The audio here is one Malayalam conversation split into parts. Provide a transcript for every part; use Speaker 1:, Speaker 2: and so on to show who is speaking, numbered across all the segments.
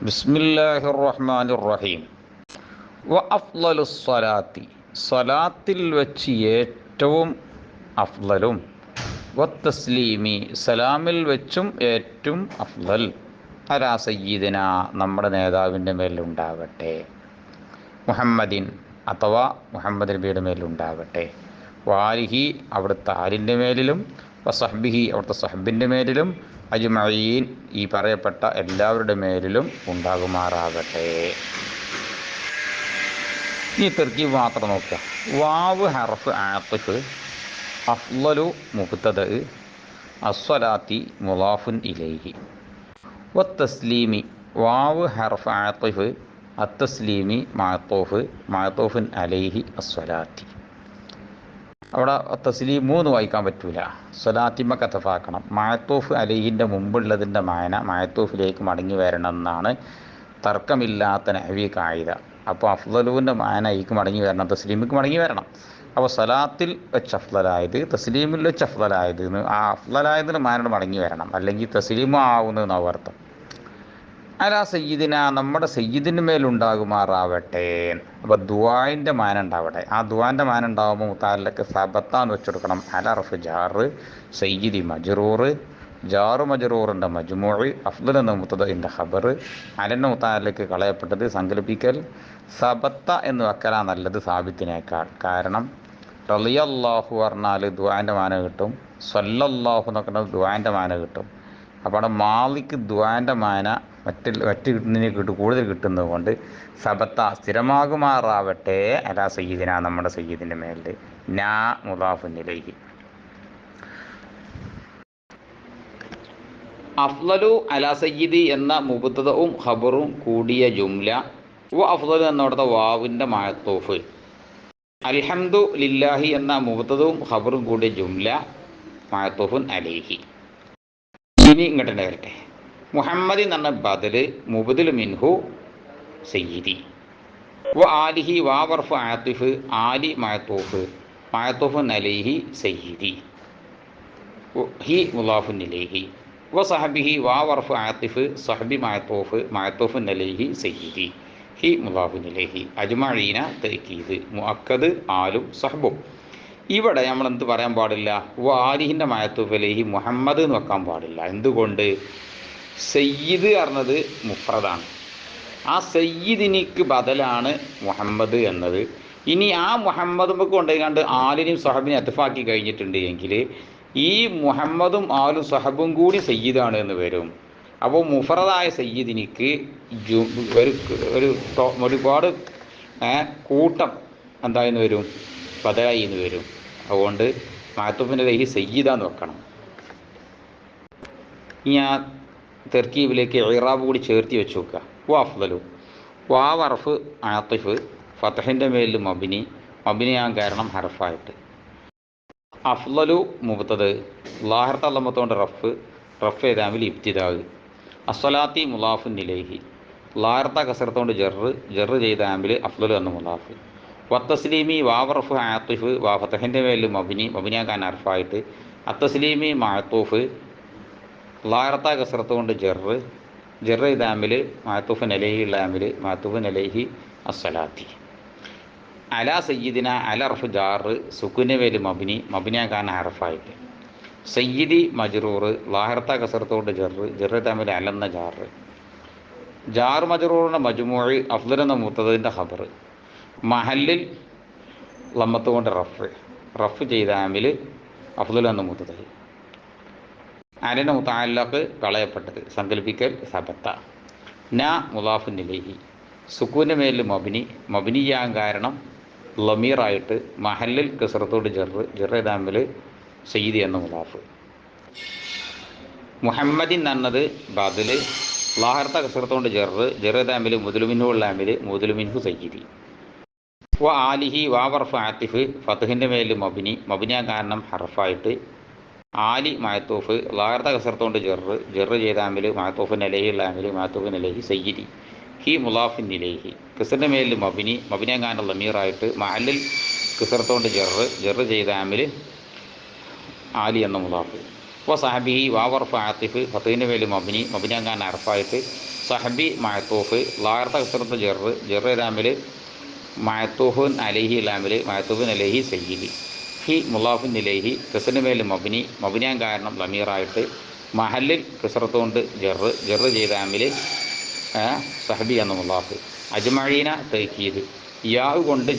Speaker 1: ബിസ്മില്ലാഹിർ റഹ്മാനിർ റഹീം. അഫ്ളലു സ്വലാത്തി, സ്വലാത്തിൽ വെച്ച് ഏറ്റവും അഫ്ളലും, തസ്ലീമി, സലാമിൽ വെച്ചും ഏറ്റവും അഫ്ളൽ, അലാ സയ്യിദിന, നമ്മുടെ നേതാവിൻ്റെ മേലുണ്ടാകട്ടെ, മുഹമ്മദിൻ അഥവാ മുഹമ്മദ് നബിയുടെ മേലുണ്ടാകട്ടെ, വാലിഹി അവിടുത്തെ ആലിൻ്റെ മേലിലും, വസഹ്ബിഹി അവിടുത്തെ സഹബിൻ്റെ മേലിലും, അജ്മഈൻ ഈ പറയപ്പെട്ട എല്ലാവരുടെ മേലിലും ഉണ്ടാകുമാറാകട്ടെ. ഈ തർക്കീബ് മാത്രം നോക്കുക. വാവ് ഹർഫ് ആത്തിഫ്, അഫ്ളലു മുബ്തദ, അസ്സലാത്തി മുളാഫുൻ ഇലൈഹി, വത്തസ്ലീമി വാവ് ഹർഫ് ആത്തിഫ്, അത്തസ്ലീമി മഅത്തൂഫുൻ അലൈഹി അസ്സലാത്തി. അവിടെ തസ്ലീം 3 വായിക്കാൻ പറ്റൂല, സ്വലാത്തിമ്മ കഥഫാക്കണം. മഅത്തൂഫ് അലൈഹിൻ്റെ മുമ്പുള്ളതിൻ്റെ മായന മഅത്തൂഫിലേക്ക് മടങ്ങി വരണം എന്നാണ് തർക്കമില്ലാത്ത നഹ്വി കായിക. അപ്പോൾ അഫ്ളലുവിൻ്റെ മായന ഈക്ക് മടങ്ങി വരണം, തസ്ലീമിക്ക് മടങ്ങി വരണം. അപ്പോൾ സ്വലാത്തിൽ വെച്ച് അഫ്ളലായത്, തസ്ലീമിൽ വെച്ച് അഫ്ളലായത്, ആ അഫ്ളലായതിന് മായനോട് മടങ്ങി വരണം, അല്ലെങ്കിൽ തസ്ലീമ ആവുന്നതെന്നാവും അർത്ഥം. അലാ സയ്യിദിന, നമ്മുടെ സയ്യിദിൻ്റെ മേലുണ്ടാകുമാറാവട്ടെ. അപ്പോൾ ദുആൻ്റെ മാന ഉണ്ടാവട്ടെ. ആ ദുആൻ്റെ മാന ഉണ്ടാകുമ്പോൾ മുത്താലിലേക്ക് സബത്താന്ന് വെച്ചെടുക്കണം. അലർഫ് ജാറ്, സയ്യിദി മജ്റൂർ, ജാറു മജ്റൂറിൻ്റെ മജ്മൂഅ്, അഫ്ളൽ എന്ന മുബ്തദഇൻ്റെ ഖബർ, അലൻ്റെ മുത്താലിലേക്ക് കളയപ്പെട്ടത് സങ്കല്പിക്കൽ. സബത്ത എന്ന് വെക്കലാ നല്ലത് സാബിത്തിനേക്കാൾ. കാരണം റളിയല്ലാഹു പറഞ്ഞാൽ ദുആൻ്റെ മാന കിട്ടും, സ്വല്ലല്ലാഹു എന്നൊക്കെ ദുആൻ്റെ മാന കിട്ടും. അപ്പോൾ അവിടെ മാലിക്ക് ദുആൻ്റെ മാന മറ്റിനെ കൂടുതൽ കിട്ടുന്നത് കൊണ്ട് സബത്ത സ്ഥിരമാകുമാറാവട്ടെ, അലാ സയ്യിദിന, നമ്മുടെ സയ്യിദിൻ്റെ മേലിൽ. നാ മുദാഫുൻ ഇലൈഹി. അഫ്ളലു അലാ സയ്യിദി എന്ന മുബ്തദഉം ഖബറും കൂടിയ ജുംല, അഫ്ളലു എന്നവിടുത്തെ വാവിൻ്റെ മഅത്തൂഫ്, അൽഹംദു ലില്ലാഹി എന്ന മുബ്തദഉം ഖബറും കൂടിയ ജുംല മഅത്തൂഫുൻ അലൈഹി. ഇനി ഇങ്ങോട്ട് വരട്ടെ. മുഹമ്മദി എന്ന് പറഞ്ഞ ബദല്, മുബ്ദൽ മിൻഹു സയ്യിദി, ആലിഹി വാവർഫ് ആത്തിഫ്, ആലി മഅത്തൂഫുൻ അലൈഹി സയ്യിദി, ഹി മുളാഫുൻ ഇലൈഹി, സഹബിഹി വാവർഫ് ആത്തിഫ്, സഹബി മഅത്തൂഫുൻ അലൈഹി സയ്യിദി, ഹി മുളാഫുൻ ഇലൈഹി, അജ്മഈന തഅക്കീദ്, മുഅക്കദ് ആലും സഹബും. ഇവിടെ നമ്മൾ എന്ത് പറയാൻ പാടില്ല? ആലിഹിൻ്റെ മഅത്തൂഫ് അലൈഹി മുഹമ്മദ് എന്ന് വെക്കാൻ പാടില്ല. എന്തുകൊണ്ട്? സയ്യിദ് പറഞ്ഞത് മുഫ്രദാണ്. ആ സയ്യിദിനിക്ക് ബദലാണ് മുഹമ്മദ് എന്നത്. ഇനി ആ മുഹമ്മദുമൊക്കെ കൊണ്ടുപോയിക്കാണ്ട് ആലിനെയും സഹബിനെ അത്ഫാക്കി കഴിഞ്ഞിട്ടുണ്ട് എങ്കിൽ ഈ മുഹമ്മദും ആലും സഹബും കൂടി സയ്യിദാണ് എന്ന് വരും. അപ്പോൾ മുഫ്രദായ സയ്യിദിനിക്ക് ഒരുപാട് കൂട്ടം എന്തായെന്ന് വരും? ബദലായി എന്ന് വരും. അതുകൊണ്ട് മഅത്തൂഫിൻ്റെ ലൈഹി സയ്യിദാന്ന് വെക്കണം. ഞാൻ തർക്കീബിലേക്ക് ഇറാബ് കൂടി ചേർത്തി വെച്ച് നോക്കുക. അഫ്ളലു വാവ് ഹർഫ് ആത്തിഫ്, ഫതഹിൻ്റെ മേലിൽ മബിനിയാൻ കാരണം ഹർഫായിട്ട്. അഫ്ളലു മുബ്തദ്, ലാഹിറത്ത അല്ലമത്തോണ്ട് റഫ് ചെയ്താമിൽ ഇബ്തിദാവ്. അസ്സലാത്തി മുളാഫുൻ ഇലൈഹി, ലാഹിറത്ത കസറത്തോണ്ട് ജറ് ചെയ്ത ആമ്പിൽ അഫ്ളലു എന്ന മുളാഫ്. വത്തസ്ലീമി വാവർഫ് ആത്തിഫ്, ഫതഹിൻ്റെ മേലിൽ മബിനിയാക്കാൻ ഹർഫായിട്ട്. അത്തസ്ലീമി മഅത്തൂഫ്, ലാഹിറത്ത കസറത്ത് കൊണ്ട് ജറ് ചെയ്ത ആമ്പിൽ മഅത്തൂഫുൻ അലൈഹി ഉള്ള ആമ്പിൽ മഅത്തൂഫുൻ അലൈഹി അസ്സലാത്തി. അലാ സയ്യിദിന അലർഫ് ജാറ്, സുക്കൂൻ്റെ മേലിൽ മബിനിയാക്കാൻ ഹർഫായിട്ട്. സയ്യിദി മജ്റൂർ, ലാഹിറത്ത കസറത്ത് കൊണ്ട് ജറ് ചെയ്ത ആമ്പിൽ അലെന്ന ജാറ് മജ്റൂറിൻ്റെ മജ്മൂഅ്, അഫ്ളൽ എന്ന മുബ്തദഇൻ്റെ ഖബർ. മഹല്ലിൽ ലമ്മത്ത് കൊണ്ട് റഫ് ചെയ്ത ആമിൽ അഫ്ളൽ എന്ന മുബ്തദ. അലിൻ്റെ മുതഅല്ലഖ് കളയപ്പെട്ടത് സങ്കല്പിക്കൽ സബത്ത. നാ മുളാഫുൻ ഇലൈഹി, സുക്കൂൻ്റെ മേലിൽ മബിനിയാൻ കാരണം ലമീറായിട്ട് മഹല്ലിൽ കസറത്തോട് ജറ് ചെയ്ത ആമിൽ സയ്യിദി എന്ന മുളാഫ്. മുഹമ്മദിൻ എന്നത് ബദൽ, ലാഹിറത്ത കസറത്തോണ്ട് ജറ് ചെയ്ത ആമിൽ മുദ്ലുമിൻഹു ഉള്ള ആമിൽ മുദ്ലുമിൻഹു സയ്യിദി. ആലിഹി വാവർഫ് ആത്തിഫ്, ഫതഹിൻ്റെ മേലിൽ മബിനിയാൻ കാരണം ഹർഫായിട്ട്. ആലി മഅത്തൂഫ്, ലാഹിറത്ത കസറത്തോണ്ട് ജറ് ചെയ്ത ആമിൽ മഅത്തൂഫുൻ അലൈഹി ഉള്ള ആമിൽ മഅത്തൂഫുൻ അലൈഹി സയ്യിദി, ഹി മുളാഫുൻ ഇലൈഹി. കിസറിൻ്റെ മേലിൽ മബിനിയാൻ കാരണം ലമീറായിട്ട് മഹല്ലിൽ കിസറത്തോണ്ട് ജറ് ചെയ്ത ആമിൽ ആലി എന്ന മുളാഫ്. സഹബിഹി വാവർഫ് ആത്തിഫ്, ഫതഹിൻ്റെ മേലിൽ മബിനിയാൻ കാരണം ഹർഫായിട്ട്. സഹബി മഅത്തൂഫ് ലാർത്ത കസറത്ത് ജെറ് രാമിൽ മഅത്തൂഫുൻ അലൈഹി ലാമിൽ മഅത്തൂഫുൻ അലൈഹി സയ്യിദി ഹി മുലാഫുൻ ഇലൈഹി കസറിന് മേൽ മബിനിയാൻ കാരണം ലമീറായിട്ട് മഹല്ലിൽ കസറത്ത് കൊണ്ട് ജെറ് ചെയ്ത ആമിൽ സഹബി എന്ന മുലാഫ് അജ്മഈന തൗക്കീദ് യാവ് കൊണ്ട്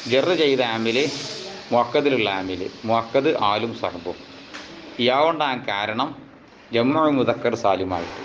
Speaker 1: ജെറ് ചെയ്ത ആമിൽ മുഅക്കദിലുള്ള ആമിൽ മുഅക്കദ് ആലും സഹബും യാ കൊണ്ടാൻ കാരണം ജംഉ മുദക്കർ സാലിമായിട്ട്